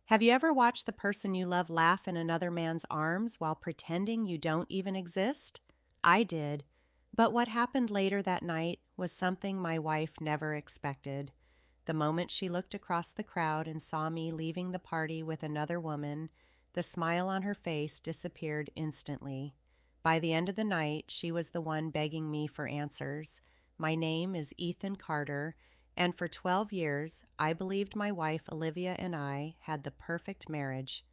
Have you ever watched the person you love laugh in another man's arms while pretending you don't even exist? I did. But what happened later that night was something my wife never expected. The moment she looked across the crowd and saw me leaving the party with another woman, the smile on her face disappeared instantly. By the end of the night, she was the one begging me for answers. My name is Ethan Carter, and for 12 years, I believed my wife Olivia and I had the perfect marriage.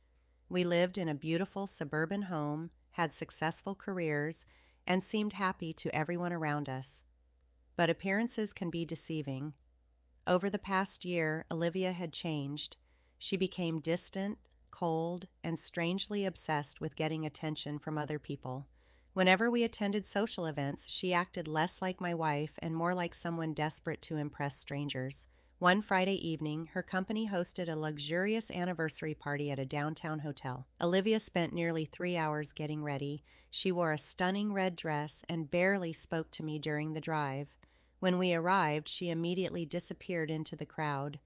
We lived in a beautiful suburban home, had successful careers, and seemed happy to everyone around us. But appearances can be deceiving. Over the past year, Olivia had changed. She became distant, cold, and strangely obsessed with getting attention from other people. Whenever we attended social events, she acted less like my wife and more like someone desperate to impress strangers. One Friday evening, her company hosted a luxurious anniversary party at a downtown hotel. Olivia spent nearly 3 hours getting ready. She wore a stunning red dress and barely spoke to me during the drive. When we arrived, she immediately disappeared into the crowd.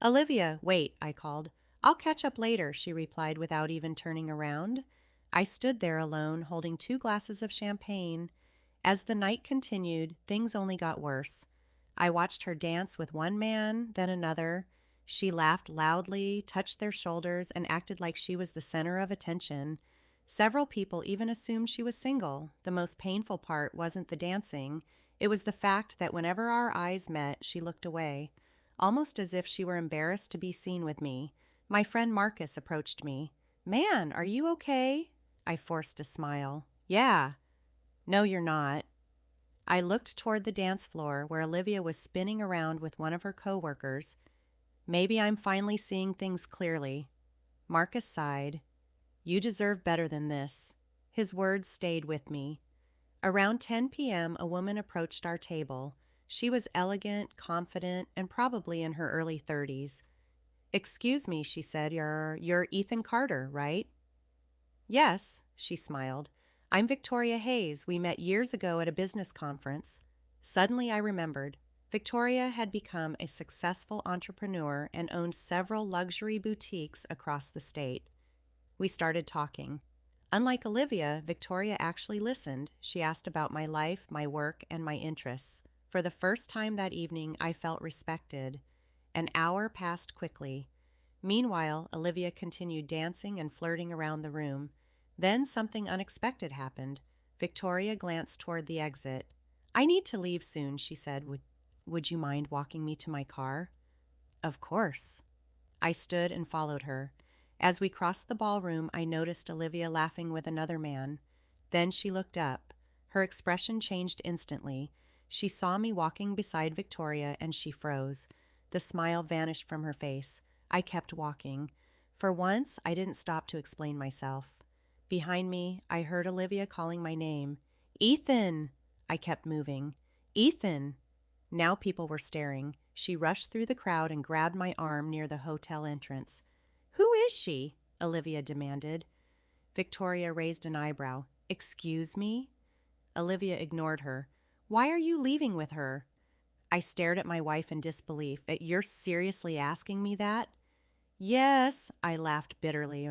"Olivia, wait," I called. "I'll catch up later," she replied without even turning around. I stood there alone, holding 2 glasses of champagne. As the night continued, things only got worse. I watched her dance with one man, then another. She laughed loudly, touched their shoulders, and acted like she was the center of attention. Several people even assumed she was single. The most painful part wasn't the dancing. It was the fact that whenever our eyes met, she looked away, almost as if she were embarrassed to be seen with me. My friend Marcus approached me. "Man, are you okay?" I forced a smile. "Yeah." "No, you're not." I looked toward the dance floor where Olivia was spinning around with one of her coworkers. "Maybe I'm finally seeing things clearly." Marcus sighed. "You deserve better than this." His words stayed with me. Around 10 p.m., a woman approached our table. She was elegant, confident, and probably in her early 30s. "Excuse me," she said, you're Ethan Carter, right?" "Yes," she smiled. "I'm Victoria Hayes. We met years ago at a business conference." Suddenly I remembered. Victoria had become a successful entrepreneur and owned several luxury boutiques across the state. We started talking. Unlike Olivia, Victoria actually listened. She asked about my life, my work, and my interests. For the first time that evening, I felt respected. An hour passed quickly. Meanwhile, Olivia continued dancing and flirting around the room. Then something unexpected happened. Victoria glanced toward the exit. "I need to leave soon," she said. Would you mind walking me to my car?" "Of course." I stood and followed her. As we crossed the ballroom, I noticed Olivia laughing with another man. Then she looked up. Her expression changed instantly. She saw me walking beside Victoria and she froze. The smile vanished from her face. I kept walking. For once, I didn't stop to explain myself. Behind me, I heard Olivia calling my name. "Ethan!" I kept moving. "Ethan!" Now people were staring. She rushed through the crowd and grabbed my arm near the hotel entrance. "Who is she?" Olivia demanded. Victoria raised an eyebrow. "Excuse me?" Olivia ignored her. "Why are you leaving with her?" I stared at my wife in disbelief. "You're seriously asking me that?" "Yes," I laughed bitterly.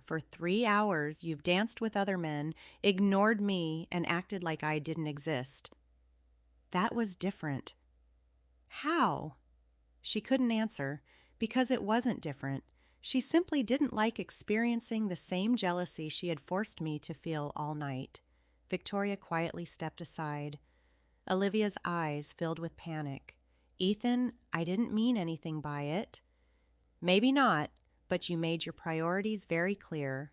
For 3 hours, you've danced with other men, ignored me, and acted like I didn't exist." "That was different." "How?" She couldn't answer, because it wasn't different. She simply didn't like experiencing the same jealousy she had forced me to feel all night. Victoria quietly stepped aside. Olivia's eyes filled with panic. "Ethan, I didn't mean anything by it." "Maybe not, but you made your priorities very clear."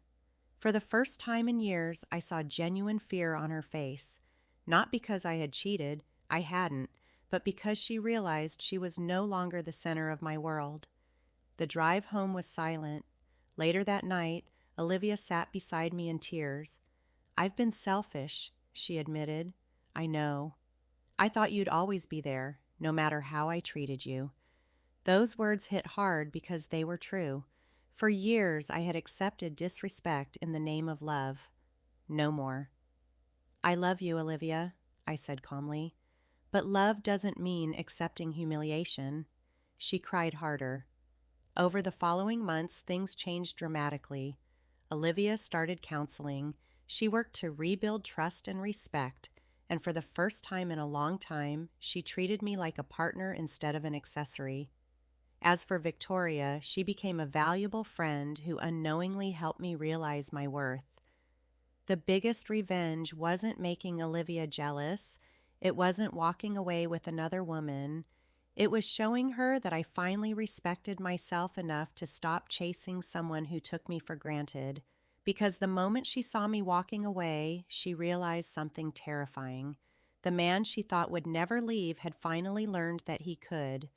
For the first time in years, I saw genuine fear on her face. Not because I had cheated, I hadn't, but because she realized she was no longer the center of my world. The drive home was silent. Later that night, Olivia sat beside me in tears. "I've been selfish," she admitted. "I know. I thought you'd always be there, no matter how I treated you." Those words hit hard because they were true. For years, I had accepted disrespect in the name of love. No more. "I love you, Olivia," I said calmly. "But love doesn't mean accepting humiliation." She cried harder. Over the following months, things changed dramatically. Olivia started counseling. She worked to rebuild trust and respect, and for the first time in a long time, she treated me like a partner instead of an accessory. As for Victoria, she became a valuable friend who unknowingly helped me realize my worth. The biggest revenge wasn't making Olivia jealous. It wasn't walking away with another woman. It was showing her that I finally respected myself enough to stop chasing someone who took me for granted. Because the moment she saw me walking away, she realized something terrifying. The man she thought would never leave had finally learned that he could.